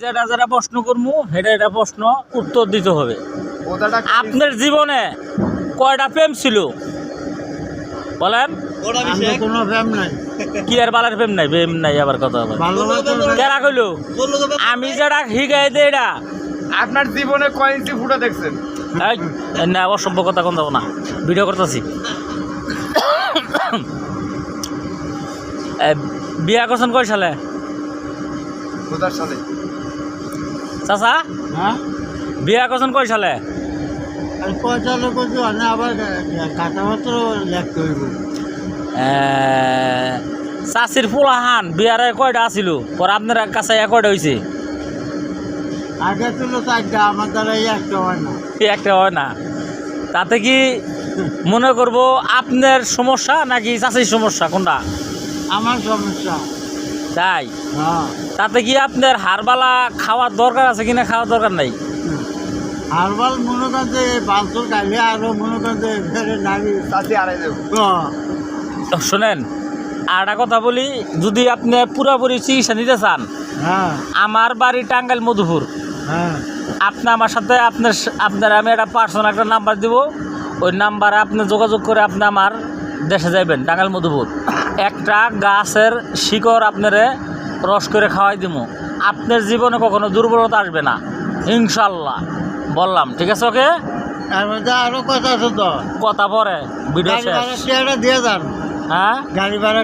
যেটা যেটা প্রশ্ন করবো এটা প্রশ্ন উত্তর দিতে হবে। আপনার জীবনে কয়টা প্রেম ছিল বলেন? কোনো প্রেম নাই। কি আর বালার প্রেম নাই? প্রেম নাই আবার কথা বলে কেরা কইলো? আমি যেটা শিখাই দিই এটা আপনার জীবনে কয় ইঞ্চি ফুটা দেখছেন? এই, না অসভ্য কথা কোন যাবো না, ভিডিও করতেছি। বিয়া করছেন কয় সালে? 2000 সালে। চাচা হ্যাঁ, বিয়া করছেন কয় সালে? আর পয়সালো করছি না, আবার কাটামাত্র লিখতে হইব। চাষির পোলাহান বিয়ারে কয়টা আছিল? পরে আপনার কাছে কয়টা হয়েছে? আগে ছিল 4টা, আমার দ্বারা এই একটা হয় না। একটা হয় না। তাতে কি মনে করব আপনার সমস্যা নাকি চাষির সমস্যা কোনটা? আমার সমস্যা। তাই হ্যাঁ, তাতে কি আপনার হারবালা খাওয়ার দরকার আছে কিনা খাওয়ার দরকার নাই? হারবাল মনে করেন যে 500 গাড়ি আরো মনে করেন যে ফেরে নাবি। চাচি আড়াই দেব। তো শোনেন, আর একটা কথা বলি, যদি আপনি পুরোপুরি চিকিৎসা নিতে চান, হ্যাঁ আমার বাড়ি টাঙ্গাইল মধুপুর। হ্যাঁ, আপনি আমার সাথে আপনার আমি একটা পার্সোনাল একটা নাম্বার দিব, ওই নাম্বারে আপনি যোগাযোগ করে আপনি আমার দেশে যাইবেন টাঙ্গাইল মধুপুর। একটা গাছের শিকড় আপনারে রস করে খাওয়াই দিব, আপনার জীবনে কখনো দুর্বলতা আসবে না ইনশাল্লাহ, বললাম। ঠিক আছে? ওকে, এর মধ্যে আরো কথা আছে তো। কথা পরে ভিডিও গাড়ি শেষ। ভাড়া টিয়াটা দিয়ে যান। হ্যাঁ, গাড়ি ভাড়া